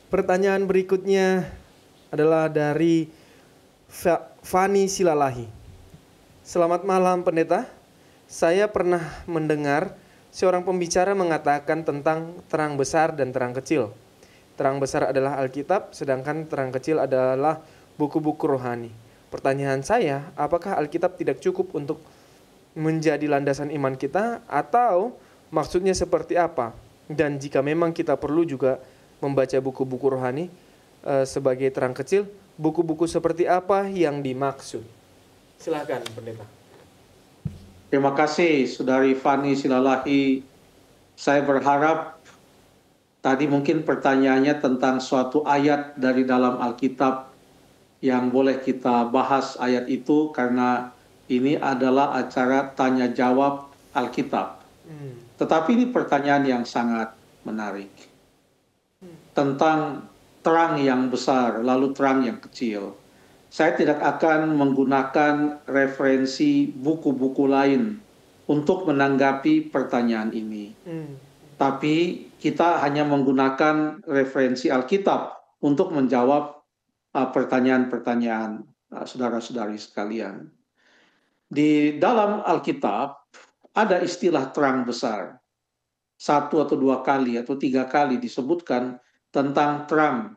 Pertanyaan berikutnya adalah dari Fani Silalahi. Selamat malam pendeta. Saya pernah mendengar seorang pembicara mengatakan tentang terang besar dan terang kecil. Terang besar adalah Alkitab, sedangkan terang kecil adalah buku-buku rohani. Pertanyaan saya, apakah Alkitab tidak cukup untuk menjadi landasan iman kita, atau maksudnya seperti apa? Dan jika memang kita perlu juga membaca buku-buku rohani sebagai terang kecil, buku-buku seperti apa yang dimaksud? Silakan pendeta. Terima kasih Saudari Fani Silalahi. Saya berharap tadi mungkin pertanyaannya tentang suatu ayat dari dalam Alkitab yang boleh kita bahas ayat itu, karena ini adalah acara tanya jawab Alkitab. Tetapi ini pertanyaan yang sangat menarik tentang terang yang besar lalu terang yang kecil. Saya tidak akan menggunakan referensi buku-buku lain untuk menanggapi pertanyaan ini. Tapi kita hanya menggunakan referensi Alkitab untuk menjawab pertanyaan-pertanyaan saudara-saudari sekalian. Di dalam Alkitab ada istilah terang besar. 1 atau 2 kali atau 3 kali disebutkan tentang terang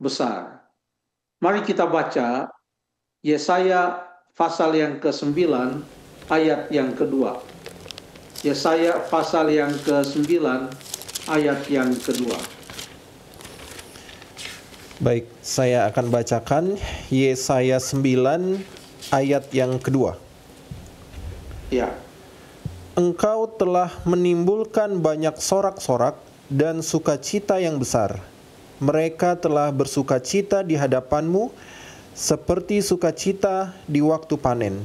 besar. Mari kita baca Yesaya pasal yang ke-9 ayat yang kedua. Yesaya pasal yang ke-9 ayat yang kedua. Baik, saya akan bacakan Yesaya 9 ayat yang kedua. Ya. Engkau telah menimbulkan banyak sorak-sorak dan sukacita yang besar. Mereka telah bersukacita di hadapanmu seperti sukacita di waktu panen.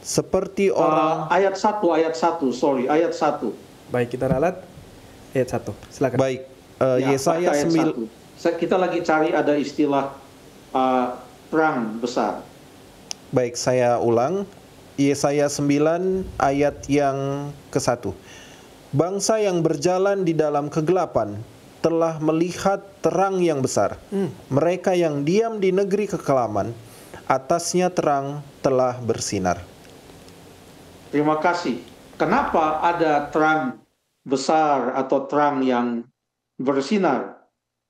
Seperti orang ayat 1, ayat 1. Baik, kita ralat ayat 1. Silakan. Baik, Yesaya 9. Kita lagi cari ada istilah terang besar. Baik, saya ulang. Yesaya 9 ayat yang ke-1. Bangsa yang berjalan di dalam kegelapan telah melihat terang yang besar. Mereka yang diam di negeri kekelaman, atasnya terang telah bersinar. Terima kasih. Kenapa ada terang besar atau terang yang bersinar?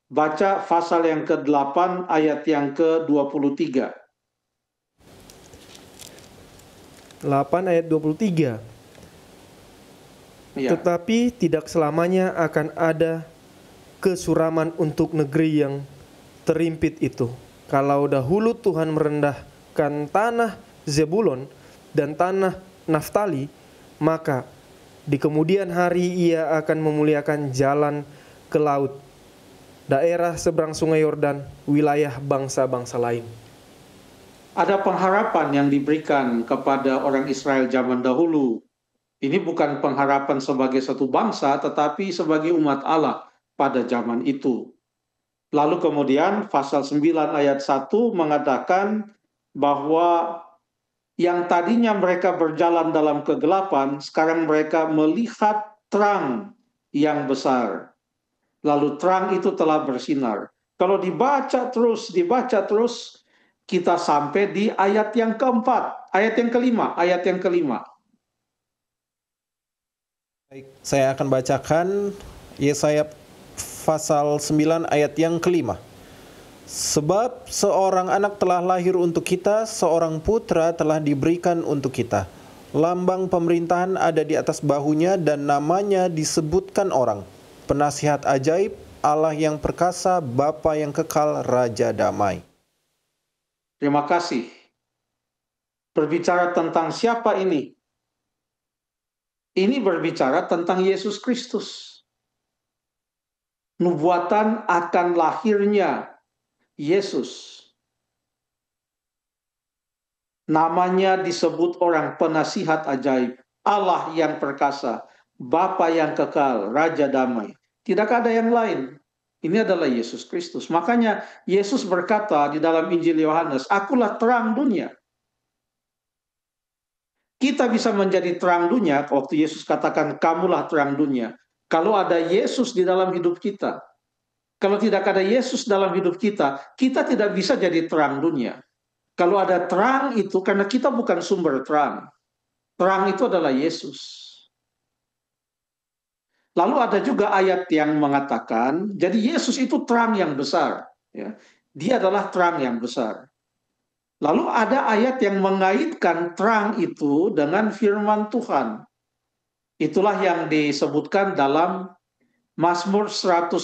Baca pasal yang ke-8 ayat yang ke-23. 8 ayat 23. Ya. Tetapi tidak selamanya akan ada kesuraman untuk negeri yang terimpit itu. Kalau dahulu Tuhan merendahkan tanah Zebulon dan tanah Naftali, maka di kemudian hari Ia akan memuliakan jalan ke laut, daerah seberang sungai Yordan, wilayah bangsa-bangsa lain. Ada pengharapan yang diberikan kepada orang Israel zaman dahulu. Ini bukan pengharapan sebagai satu bangsa, tetapi sebagai umat Allah pada zaman itu. Lalu kemudian pasal 9 ayat 1 mengatakan bahwa yang tadinya mereka berjalan dalam kegelapan, sekarang mereka melihat terang yang besar. Lalu terang itu telah bersinar. Kalau dibaca terus, kita sampai di ayat yang keempat, ayat yang kelima. Baik, saya akan bacakan Yesaya pasal 9 ayat yang kelima. Sebab seorang anak telah lahir untuk kita, seorang putra telah diberikan untuk kita. Lambang pemerintahan ada di atas bahunya dan namanya disebutkan orang. Penasihat ajaib, Allah yang perkasa, Bapa yang kekal, Raja damai. Terima kasih. Berbicara tentang siapa ini? Ini berbicara tentang Yesus Kristus. Nubuatan akan lahirnya Yesus. Namanya disebut orang penasihat ajaib, Allah yang perkasa, Bapa yang kekal, Raja damai. Tidak ada yang lain. Ini adalah Yesus Kristus. Makanya Yesus berkata di dalam Injil Yohanes, "Akulah terang dunia." Kita bisa menjadi terang dunia waktu Yesus katakan, "Kamulah terang dunia." Kalau ada Yesus di dalam hidup kita. Kalau tidak ada Yesus dalam hidup kita, kita tidak bisa jadi terang dunia. Kalau ada terang itu karena kita bukan sumber terang. Terang itu adalah Yesus. Lalu ada juga ayat yang mengatakan, jadi Yesus itu terang yang besar. Ya. Dia adalah terang yang besar. Lalu ada ayat yang mengaitkan terang itu dengan firman Tuhan. Itulah yang disebutkan dalam Mazmur 119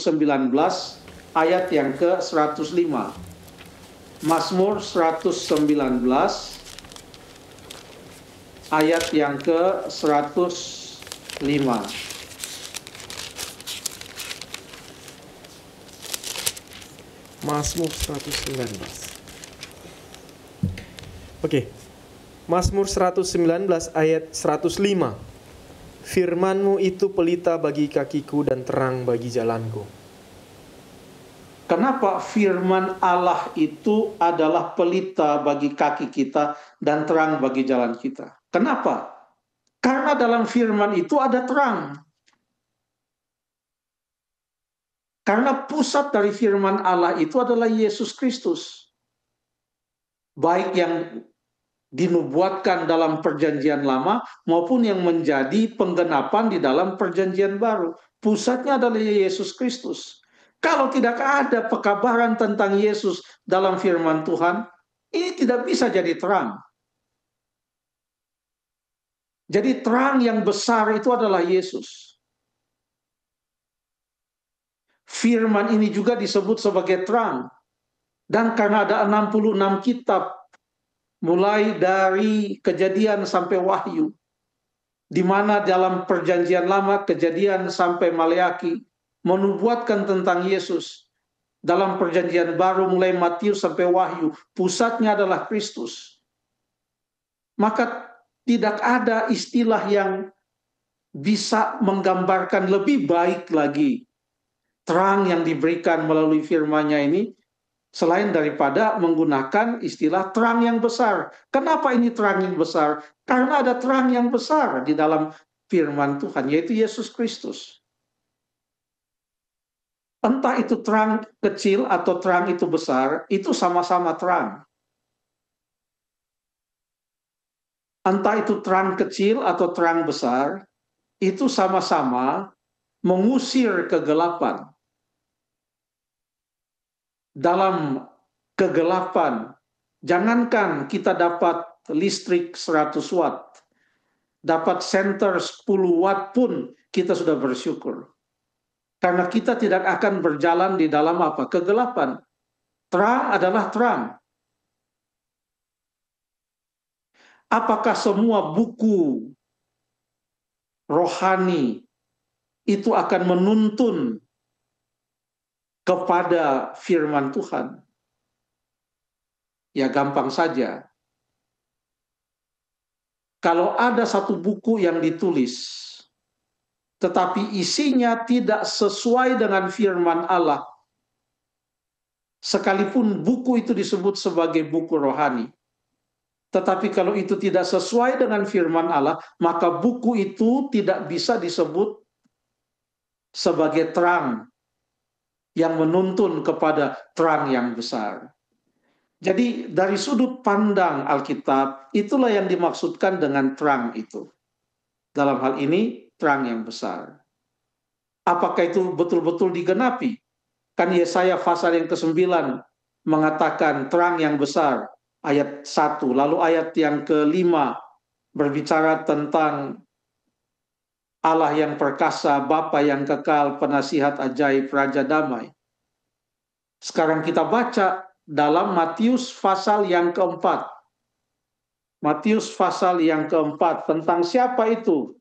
ayat yang ke-105. Mazmur 119 ayat yang ke-105. Mazmur 119. Oke. Mazmur 119 ayat 105. Firman-Mu itu pelita bagi kakiku dan terang bagi jalanku. Kenapa firman Allah itu adalah pelita bagi kaki kita dan terang bagi jalan kita? Kenapa? Karena dalam firman itu ada terang. Karena pusat dari firman Allah itu adalah Yesus Kristus. Baik yang dinubuatkan dalam perjanjian lama maupun yang menjadi penggenapan di dalam perjanjian baru. Pusatnya adalah Yesus Kristus. Kalau tidak ada pekabaran tentang Yesus dalam firman Tuhan, ini tidak bisa jadi terang. Jadi terang yang besar itu adalah Yesus. Firman ini juga disebut sebagai terang. Dan karena ada 66 kitab, mulai dari Kejadian sampai Wahyu, di mana dalam perjanjian lama, Kejadian sampai Maleaki, menubuatkan tentang Yesus. Dalam perjanjian baru, mulai Matius sampai Wahyu, pusatnya adalah Kristus. Maka tidak ada istilah yang bisa menggambarkan lebih baik lagi terang yang diberikan melalui firman-Nya ini, selain daripada menggunakan istilah terang yang besar. Kenapa ini terang yang besar? Karena ada terang yang besar di dalam firman Tuhan, yaitu Yesus Kristus. Entah itu terang kecil atau terang itu besar, itu sama-sama terang. Entah itu terang kecil atau terang besar, itu sama-sama mengusir kegelapan. Dalam kegelapan, jangankan kita dapat listrik 100 watt, dapat senter 10 watt pun kita sudah bersyukur. Karena kita tidak akan berjalan di dalam apa? Kegelapan. Terang adalah terang. Apakah semua buku rohani itu akan menuntun kepada firman Tuhan? Ya gampang saja. Kalau ada satu buku yang ditulis, tetapi isinya tidak sesuai dengan firman Allah, sekalipun buku itu disebut sebagai buku rohani, tetapi kalau itu tidak sesuai dengan firman Allah, maka buku itu tidak bisa disebut sebagai terang yang menuntun kepada terang yang besar. Jadi dari sudut pandang Alkitab, itulah yang dimaksudkan dengan terang itu. Dalam hal ini, terang yang besar. Apakah itu betul-betul digenapi? Kan Yesaya pasal yang ke-9 mengatakan terang yang besar, ayat 1. Lalu ayat yang ke-5 berbicara tentang Allah yang perkasa, Bapa yang kekal, penasihat ajaib, Raja damai. Sekarang kita baca dalam Matius pasal yang keempat. Matius pasal yang keempat, tentang siapa itu?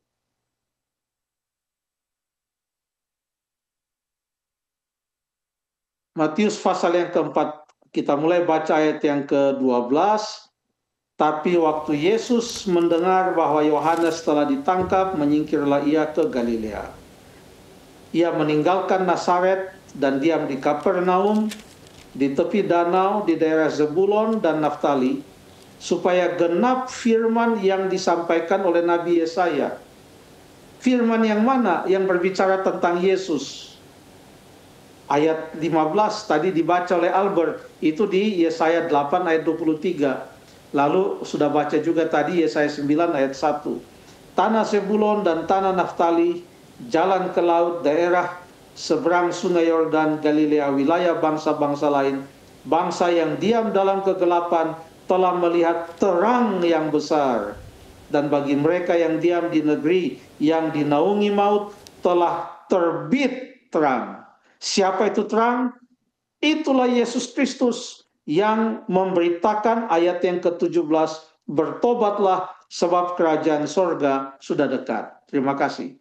Matius pasal yang keempat, kita mulai baca ayat yang ke-12. Tapi waktu Yesus mendengar bahwa Yohanes telah ditangkap, menyingkirlah ia ke Galilea. Ia meninggalkan Nazaret dan diam di Kapernaum, di tepi danau, di daerah Zebulon dan Naftali, supaya genap firman yang disampaikan oleh Nabi Yesaya. Firman yang mana? Yang berbicara tentang Yesus. Ayat 15 tadi dibaca oleh Albert, itu di Yesaya 8 ayat 23. Lalu sudah baca juga tadi Yesaya 9 ayat 1. Tanah Sebulon dan tanah Naftali, jalan ke laut, daerah seberang sungai Yordan, Galilea, wilayah bangsa-bangsa lain, bangsa yang diam dalam kegelapan telah melihat terang yang besar. Dan bagi mereka yang diam di negeri yang dinaungi maut telah terbit terang. Siapa itu terang? Itulah Yesus Kristus yang memberitakan ayat yang ke-17, bertobatlah sebab kerajaan sorga sudah dekat. Terima kasih.